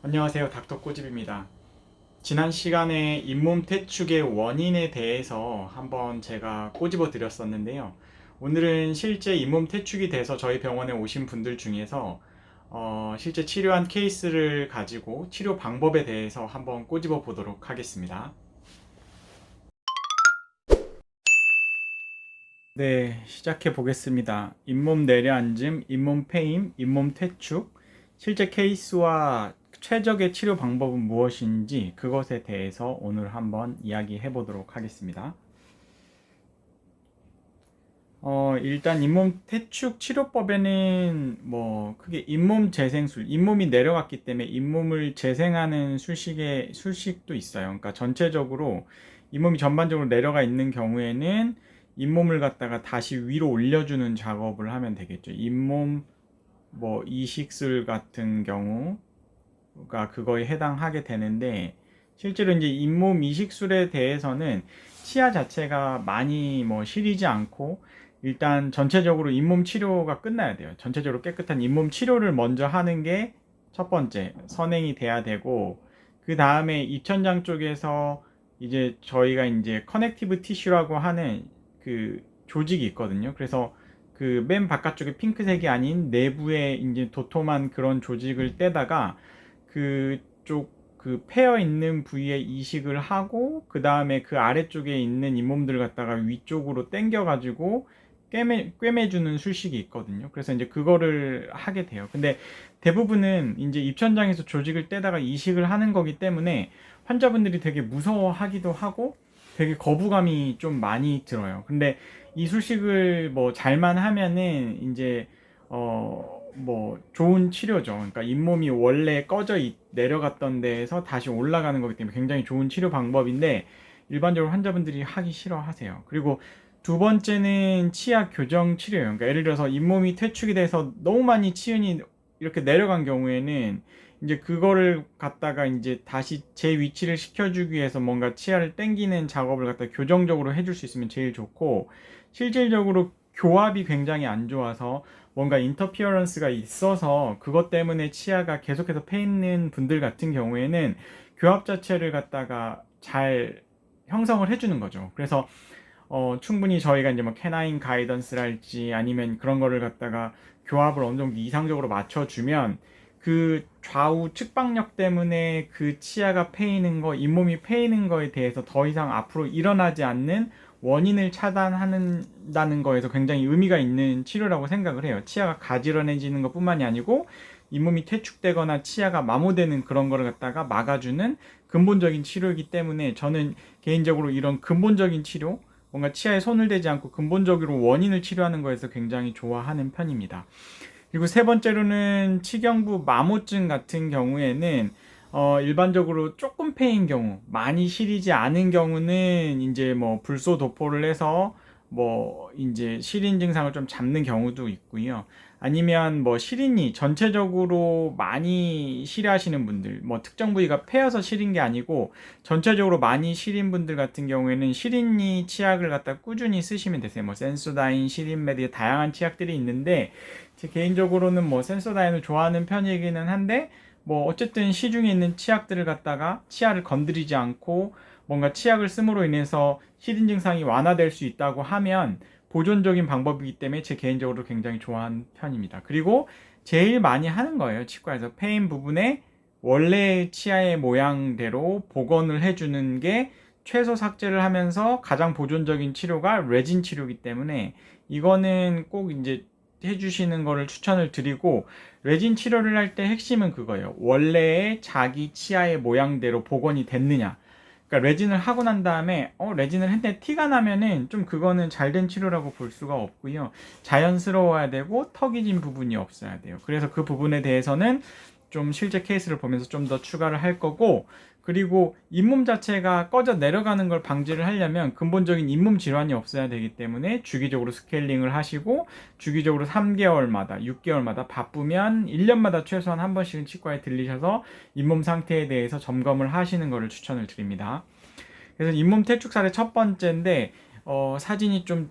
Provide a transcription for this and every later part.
안녕하세요. 닥터 꼬집입니다. 지난 시간에 잇몸 퇴축의 원인에 대해서 한번 제가 꼬집어 드렸었는데요. 오늘은 실제 잇몸 퇴축이 돼서 저희 병원에 오신 분들 중에서 실제 치료한 케이스를 가지고 치료 방법에 대해서 한번 꼬집어 보도록 하겠습니다. 네, 시작해 보겠습니다. 잇몸 내려앉음, 잇몸 패임, 잇몸 퇴축, 실제 케이스와 최적의 치료 방법은 무엇인지 그것에 대해서 오늘 한번 이야기해 보도록 하겠습니다. 일단 잇몸 퇴축 치료법에는 뭐 크게 잇몸 재생술, 잇몸이 내려갔기 때문에 잇몸을 재생하는 술식도 있어요. 그러니까 전체적으로 잇몸이 전반적으로 내려가 있는 경우에는 잇몸을 갖다가 다시 위로 올려주는 작업을 하면 되겠죠. 잇몸 뭐 이식술 같은 경우가 그거에 해당하게 되는데, 실제로 이제 잇몸 이식술에 대해서는 치아 자체가 많이 뭐 시리지 않고 일단 전체적으로 잇몸 치료가 끝나야 돼요. 전체적으로 깨끗한 잇몸 치료를 먼저 하는 게 첫 번째 선행이 돼야 되고, 그 다음에 입천장 쪽에서 이제 저희가 이제 커넥티브 티슈라고 하는 그 조직이 있거든요. 그래서 그 맨 바깥쪽에 핑크색이 아닌 내부에 이제 도톰한 그런 조직을 떼다가 그쪽 그 패여 있는 부위에 이식을 하고, 그 다음에 그 아래쪽에 있는 잇몸들 갖다가 위쪽으로 당겨 가지고 꿰매주는 술식이 있거든요. 그래서 이제 그거를 하게 돼요. 근데 대부분은 이제 입천장에서 조직을 떼다가 이식을 하는 거기 때문에 환자분들이 되게 무서워하기도 하고 되게 거부감이 좀 많이 들어요. 근데 이 술식을 뭐 잘만 하면은 이제 뭐 좋은 치료죠. 그러니까 잇몸이 원래 내려갔던 데에서 다시 올라가는 거기 때문에 굉장히 좋은 치료 방법인데 일반적으로 환자분들이 하기 싫어하세요. 그리고 두 번째는 치아 교정 치료예요. 그러니까 예를 들어서 잇몸이 퇴축이 돼서 너무 많이 치은이 이렇게 내려간 경우에는 이제 그거를 갖다가 이제 다시 제 위치를 시켜주기 위해서 뭔가 치아를 당기는 작업을 갖다 교정적으로 해줄 수 있으면 제일 좋고, 실질적으로 교합이 굉장히 안 좋아서 뭔가 인터피어런스가 있어서 그것 때문에 치아가 계속해서 패이는 분들 같은 경우에는 교합 자체를 갖다가 잘 형성을 해주는 거죠. 그래서 충분히 저희가 이제 뭐 캐나인 가이던스랄지 아니면 그런 거를 갖다가 교합을 어느 정도 이상적으로 맞춰주면 그 좌우 측방력 때문에 그 치아가 패이는 거, 잇몸이 패이는 거에 대해서 더 이상 앞으로 일어나지 않는 원인을 차단한다는 거에서 굉장히 의미가 있는 치료라고 생각을 해요. 치아가 가지런해지는 것뿐만이 아니고 잇몸이 퇴축되거나 치아가 마모되는 그런 거를 갖다가 막아주는 근본적인 치료이기 때문에 저는 개인적으로 이런 근본적인 치료, 뭔가 치아에 손을 대지 않고 근본적으로 원인을 치료하는 거에서 굉장히 좋아하는 편입니다. 그리고 세 번째로는 치경부 마모증 같은 경우에는 일반적으로 조금 패인 경우, 많이 시리지 않은 경우는 이제 뭐 불소 도포를 해서 뭐 이제 시린 증상을 좀 잡는 경우도 있고요. 아니면 뭐 시린이 전체적으로 많이 시려하시는 분들, 뭐 특정 부위가 패여서 시린 게 아니고 전체적으로 많이 시린 분들 같은 경우에는 시린이 치약을 갖다 꾸준히 쓰시면 되세요. 뭐 센소다인, 시린메디 다양한 치약들이 있는데 제 개인적으로는 뭐 센소다인을 좋아하는 편이기는 한데, 뭐 어쨌든 시중에 있는 치약들을 갖다가 치아를 건드리지 않고 뭔가 치약을 씀으로 인해서 시린 증상이 완화될 수 있다고 하면 보존적인 방법이기 때문에 제 개인적으로 굉장히 좋아하는 편입니다. 그리고 제일 많이 하는 거예요. 치과에서 패인 부분에 원래 치아의 모양대로 복원을 해주는 게 최소 삭제를 하면서 가장 보존적인 치료가 레진 치료이기 때문에 이거는 꼭 이제 해주시는 거를 추천을 드리고, 레진 치료를 할 때 핵심은 그거예요. 원래의 자기 치아의 모양대로 복원이 됐느냐. 그러니까 레진을 하고 난 다음에 레진을 했는데 티가 나면은 좀 그거는 잘된 치료라고 볼 수가 없고요. 자연스러워야 되고 턱이 진 부분이 없어야 돼요. 그래서 그 부분에 대해서는 좀 실제 케이스를 보면서 좀 더 추가를 할 거고, 그리고 잇몸 자체가 꺼져 내려가는 걸 방지를 하려면 근본적인 잇몸 질환이 없어야 되기 때문에 주기적으로 스케일링을 하시고 주기적으로 3개월마다 6개월마다 바쁘면 1년마다 최소한 한 번씩은 치과에 들리셔서 잇몸 상태에 대해서 점검을 하시는 것을 추천을 드립니다. 그래서 잇몸 퇴축 사례 첫 번째인데 사진이 좀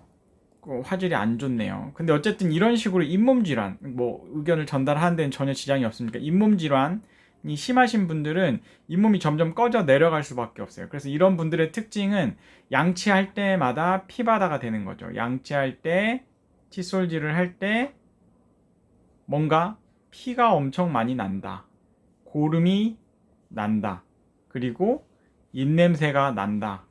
화질이 안 좋네요. 근데 어쨌든 이런 식으로 잇몸 질환, 뭐 의견을 전달하는 데는 전혀 지장이 없으니까 잇몸 질환 심하신 분들은 잇몸이 점점 꺼져 내려갈 수밖에 없어요. 그래서 이런 분들의 특징은 양치할 때마다 피바다가 되는 거죠. 양치할 때, 칫솔질을 할 때 뭔가 피가 엄청 많이 난다. 고름이 난다. 그리고 입냄새가 난다.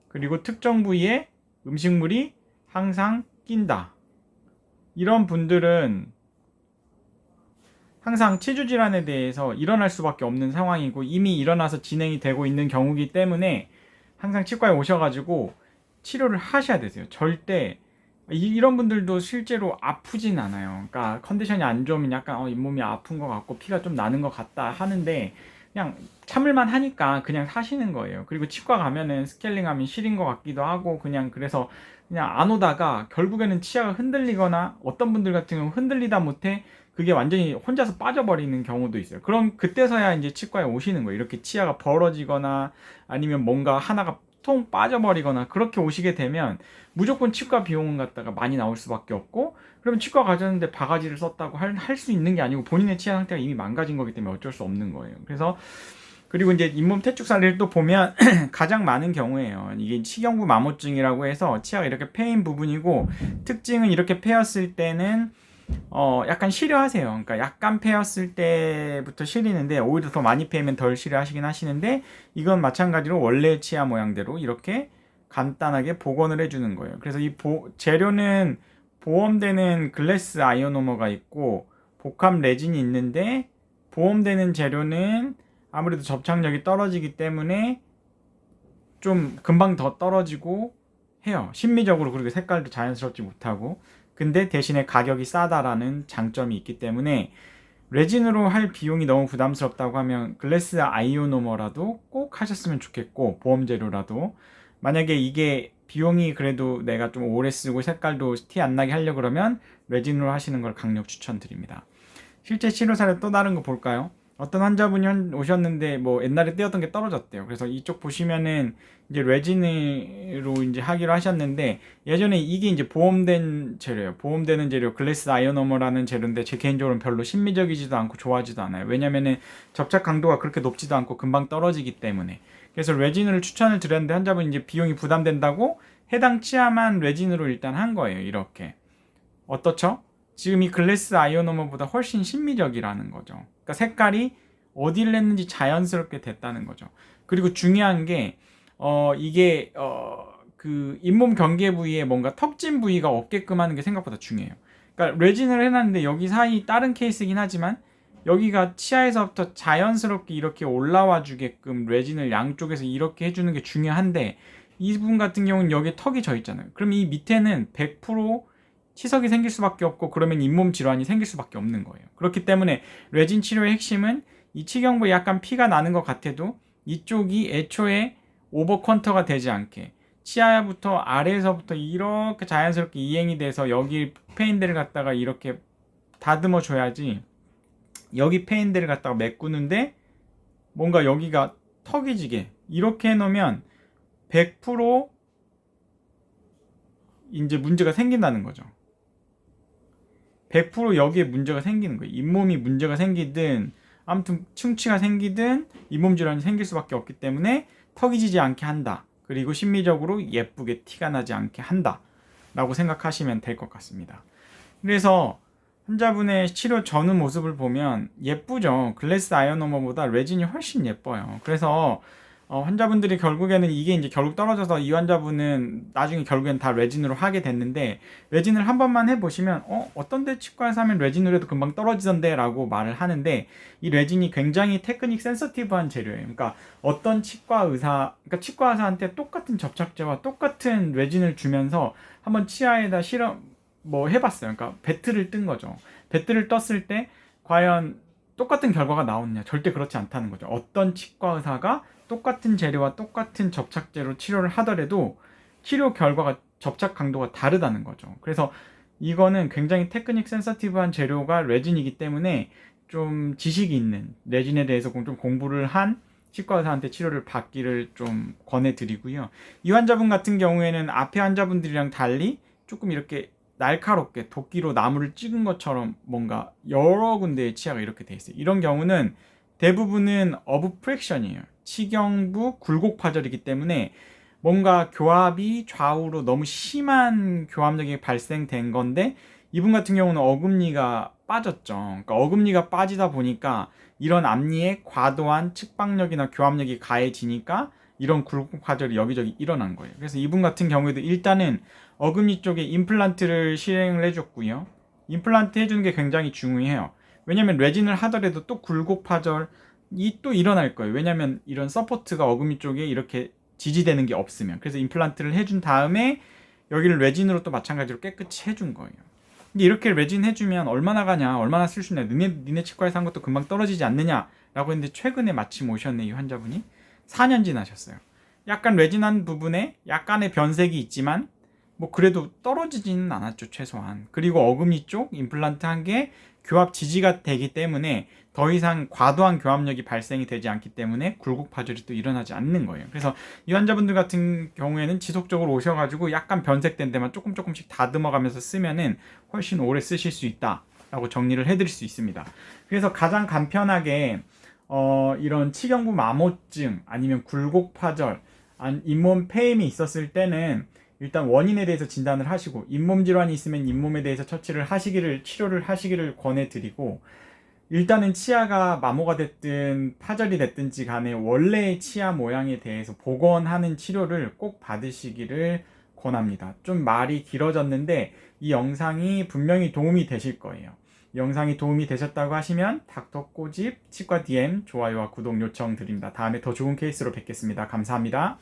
그리고 특정 부위에 음식물이 항상 낀다. 이런 분들은 항상 치주 질환에 대해서 일어날 수밖에 없는 상황이고 이미 일어나서 진행이 되고 있는 경우이기 때문에 항상 치과에 오셔가지고 치료를 하셔야 되세요. 절대 이런 분들도 실제로 아프진 않아요. 그러니까 컨디션이 안 좋으면 약간 잇몸이 아픈 것 같고 피가 좀 나는 것 같다 하는데 그냥 참을만 하니까 그냥 사시는 거예요. 그리고 치과 가면은 스케일링하면 시린 것 같기도 하고 그냥 그래서 그냥 안 오다가 결국에는 치아가 흔들리거나 어떤 분들 같은 경우 흔들리다 못해 그게 완전히 혼자서 빠져버리는 경우도 있어요. 그럼 그때서야 이제 치과에 오시는 거예요. 이렇게 치아가 벌어지거나 아니면 뭔가 하나가 통 빠져버리거나 그렇게 오시게 되면 무조건 치과 비용은 갖다가 많이 나올 수밖에 없고 그러면 치과 가셨는데 바가지를 썼다고 할 수 있는 게 아니고 본인의 치아 상태가 이미 망가진 거기 때문에 어쩔 수 없는 거예요. 그래서 그리고 이제 잇몸 퇴축 사례를 또 보면 가장 많은 경우에요. 이게 치경부 마모증이라고 해서 치아가 이렇게 패인 부분이고 특징은 이렇게 패였을 때는 약간 시려하세요. 그러니까 약간 패였을 때부터 시리는데 오히려 더 많이 패면 덜 시려하시긴 하시는데 이건 마찬가지로 원래 치아 모양대로 이렇게 간단하게 복원을 해주는 거예요. 그래서 이 재료는 보험되는 글래스 아이오노머가 있고 복합 레진이 있는데 보험되는 재료는 아무래도 접착력이 떨어지기 때문에 좀 금방 더 떨어지고 해요. 심미적으로 그렇게 색깔도 자연스럽지 못하고 근데 대신에 가격이 싸다라는 장점이 있기 때문에 레진으로 할 비용이 너무 부담스럽다고 하면 글래스 아이오노머라도 꼭 하셨으면 좋겠고 보험재료라도 만약에 이게 비용이 그래도 내가 좀 오래 쓰고 색깔도 티 안 나게 하려고 그러면 레진으로 하시는 걸 강력 추천드립니다. 실제 치료 사례 또 다른 거 볼까요? 어떤 환자분이 오셨는데 뭐 옛날에 떼었던 게 떨어졌대요. 그래서 이쪽 보시면은 이제 레진으로 이제 하기로 하셨는데 예전에 이게 이제 보험된 재료예요. 보험되는 재료 글래스 아이오노머라는 재료인데 제 개인적으로는 별로 심미적이지도 않고 좋아하지도 않아요. 왜냐면은 접착 강도가 그렇게 높지도 않고 금방 떨어지기 때문에. 그래서 레진을 추천을 드렸는데 환자분이 이제 비용이 부담된다고 해당 치아만 레진으로 일단 한 거예요. 이렇게. 어떻죠? 지금 이 글래스 아이오노머보다 훨씬 심미적이라는 거죠. 그러니까 색깔이 어디를 냈는지 자연스럽게 됐다는 거죠. 그리고 중요한 게 이게 그 잇몸 경계 부위에 뭔가 턱진 부위가 없게끔 하는 게 생각보다 중요해요. 그러니까 레진을 해놨는데 여기 사이 다른 케이스긴 하지만 여기가 치아에서부터 자연스럽게 이렇게 올라와 주게끔 레진을 양쪽에서 이렇게 해주는 게 중요한데 이분 같은 경우는 여기에 턱이 져 있잖아요. 그럼 이 밑에는 100% 치석이 생길 수밖에 없고 그러면 잇몸 질환이 생길 수밖에 없는 거예요. 그렇기 때문에 레진 치료의 핵심은 이 치경부에 약간 피가 나는 것 같아도 이쪽이 애초에 오버 퀀터가 되지 않게 치아부터 아래에서부터 이렇게 자연스럽게 이행이 돼서 여기 페인들을 갖다가 이렇게 다듬어 줘야지 여기 페인들을 갖다가 메꾸는데 뭔가 여기가 턱이 지게 이렇게 해놓으면 100% 이제 문제가 생긴다는 거죠. 100% 여기에 문제가 생기는 거예요. 잇몸이 문제가 생기든 아무튼 충치가 생기든 잇몸 질환이 생길 수밖에 없기 때문에 턱이 지지 않게 한다. 그리고 심미적으로 예쁘게 티가 나지 않게 한다. 라고 생각하시면 될 것 같습니다. 그래서 환자분의 치료 전후 모습을 보면 예쁘죠. 글래스 아이오노머보다 레진이 훨씬 예뻐요. 그래서 환자분들이 결국에는 이게 이제 결국 떨어져서 이 환자분은 나중에 결국엔 다 레진으로 하게 됐는데 레진을 한 번만 해보시면 어떤 데 치과에서 하면 레진으로 해도 금방 떨어지던데 라고 말을 하는데 이 레진이 굉장히 테크닉 센서티브한 재료예요. 그러니까 어떤 치과 의사한테 똑같은 접착제와 똑같은 레진을 주면서 한번 치아에다 실험 뭐 해봤어요. 그러니까 배틀을 뜬 거죠. 배틀을 떴을 때 과연 똑같은 결과가 나오느냐? 절대 그렇지 않다는 거죠. 어떤 치과 의사가 똑같은 재료와 똑같은 접착제로 치료를 하더라도 치료 결과가 접착 강도가 다르다는 거죠. 그래서 이거는 굉장히 테크닉 센서티브한 재료가 레진이기 때문에 좀 지식이 있는 레진에 대해서 좀 공부를 한 치과 의사한테 치료를 받기를 좀 권해드리고요. 이 환자분 같은 경우에는 앞에 환자분들이랑 달리 조금 이렇게 날카롭게 도끼로 나무를 찍은 것처럼 뭔가 여러 군데의 치아가 이렇게 돼 있어요. 이런 경우는 대부분은 어브프랙션이에요. 치경부 굴곡파절이기 때문에 뭔가 교합이 좌우로 너무 심한 교합력이 발생된 건데, 이분 같은 경우는 어금니가 빠졌죠. 그러니까 어금니가 빠지다 보니까 이런 앞니에 과도한 측방력이나 교합력이 가해지니까 이런 굴곡파절이 여기저기 일어난 거예요. 그래서 이분 같은 경우에도 일단은 어금니 쪽에 임플란트를 실행을 해줬고요. 임플란트 해주는 게 굉장히 중요해요. 왜냐면 레진을 하더라도 또 굴곡파절이 또 일어날 거예요. 왜냐면 이런 서포트가 어금니 쪽에 이렇게 지지되는 게 없으면. 그래서 임플란트를 해준 다음에 여기를 레진으로 또 마찬가지로 깨끗이 해준 거예요. 근데 이렇게 레진 해주면 얼마나 가냐, 얼마나 쓸 수 있냐, 니네 치과에서 한 것도 금방 떨어지지 않느냐 라고 했는데, 최근에 마침 오셨네, 이 환자분이. 4년 지나셨어요. 약간 레진한 부분에 약간의 변색이 있지만 뭐 그래도 떨어지지는 않았죠, 최소한. 그리고 어금니 쪽 임플란트 한 게 교합 지지가 되기 때문에 더 이상 과도한 교합력이 발생이 되지 않기 때문에 굴곡 파절이 또 일어나지 않는 거예요. 그래서 이 환자분들 같은 경우에는 지속적으로 오셔가지고 약간 변색된 데만 조금씩 다듬어가면서 쓰면은 훨씬 오래 쓰실 수 있다라고 정리를 해드릴 수 있습니다. 그래서 가장 간편하게 이런 치경부 마모증 아니면 굴곡 파절, 잇몸 폐임이 있었을 때는 일단 원인에 대해서 진단을 하시고, 잇몸 질환이 있으면 잇몸에 대해서 치료를 하시기를 권해드리고, 일단은 치아가 마모가 됐든 파절이 됐든지 간에 원래의 치아 모양에 대해서 복원하는 치료를 꼭 받으시기를 권합니다. 좀 말이 길어졌는데 이 영상이 분명히 도움이 되실 거예요. 이 영상이 도움이 되셨다고 하시면 닥터 꼬집 치과 DM 좋아요와 구독 요청 드립니다. 다음에 더 좋은 케이스로 뵙겠습니다. 감사합니다.